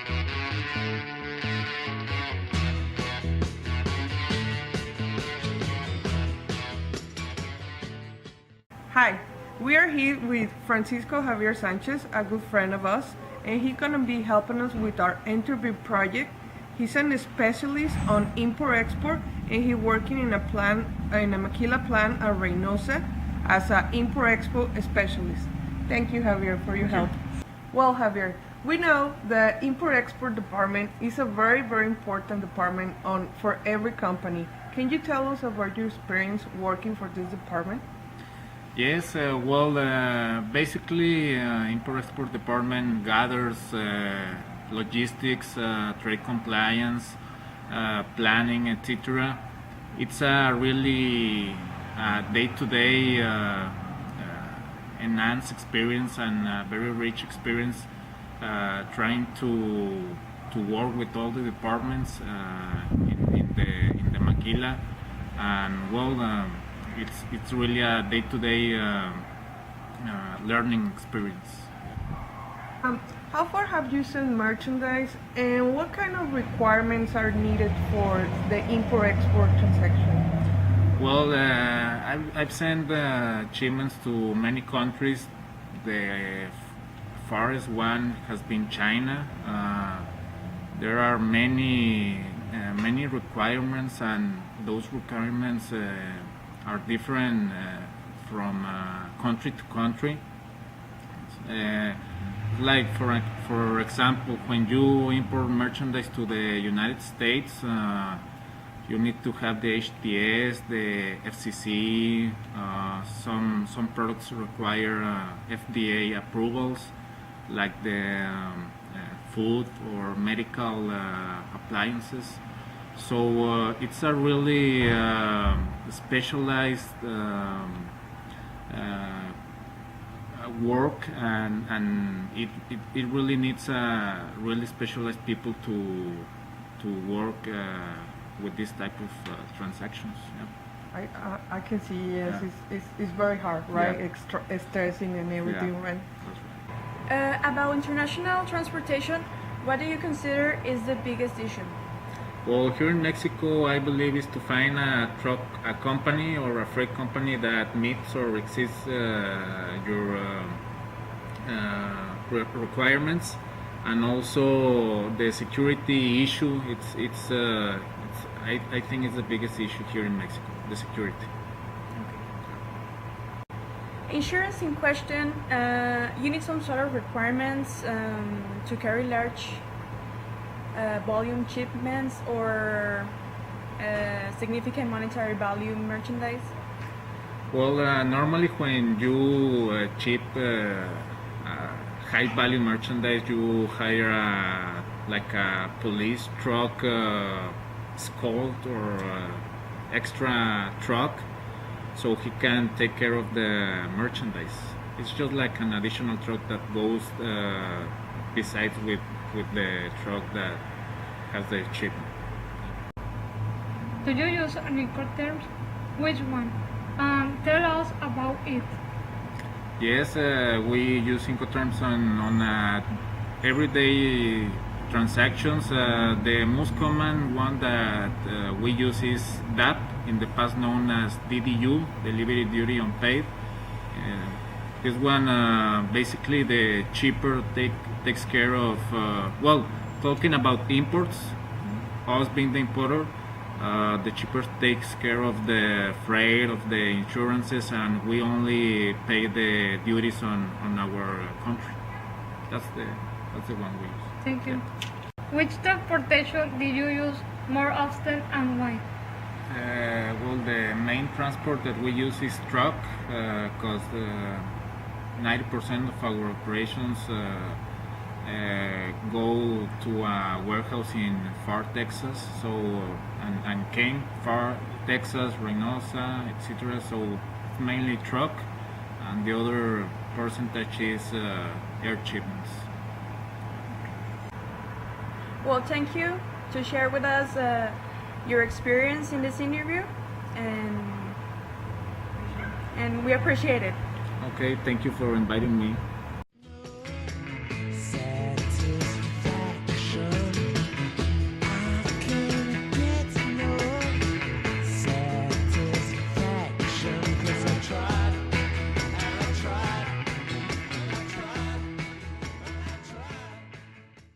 Hi, we are here with Francisco Javier Sanchez, a good friend of us, and he's gonna be helping us with our interview project. He's a specialist on import-export, and he's working in a maquila plant at Reynosa as an import-export specialist. Thank you, Javier, for your help. Well, Javier, we know the import-export department is a very, very important department for every company. Can you tell us about your experience working for this department? Yes, basically, import-export department gathers logistics, trade compliance, planning, etc. It's a really day-to-day enhanced experience and very rich experience, trying to work with all the departments in the maquila, and it's really a day-to-day learning experience. How far have you sent merchandise, and what kind of requirements are needed for the import-export transaction? Well, I've sent shipments to many countries. The farthest one has been China. There are many requirements, and those requirements are different from country to country. Like for example, when you import merchandise to the United States, you need to have the HTS, the FCC. Some products require FDA approvals, like the food or medical appliances. So it's a really specialized work, and it really needs really specialized people to work with this type of transactions. Yeah. I can see, yes, yeah. It's very hard, right? Yeah. Stressing and everything, yeah. Right? That's right. About international transportation, what do you consider is the biggest issue? Well, here in Mexico, I believe is to find a company or a freight company that meets or exceeds your requirements, and also the security issue. I think it's the biggest issue here in Mexico, the security. Okay. Insurance in question, you need some sort of requirements to carry large volume shipments or significant monetary value merchandise? Well, normally when you ship high value merchandise, you hire like a police truck, escort, or extra truck, so he can take care of the merchandise. It's just like an additional truck that goes besides with the truck that has the shipment. Do you use Incoterms? Which one? Tell us about it. Yes, we use Incoterms on everyday transactions. The most common one that we use is DAP, in the past known as DDU, Delivery Duty Unpaid. This one, basically the cheaper takes care of, talking about imports, us being the importer, the cheaper takes care of the freight, of the insurances, and we only pay the duties on our country. That's the one we use. Thank you. Yeah. Which transportation did you use more often, and why? The main transport that we use is truck, because 90% of our operations go to a warehouse in Far Texas, so and Kane, Far Texas, Reynosa, etc. So it's mainly truck, and the other percentage is air shipments. Well, thank you to share with us your experience in this interview, and we appreciate it. Okay, thank you for inviting me.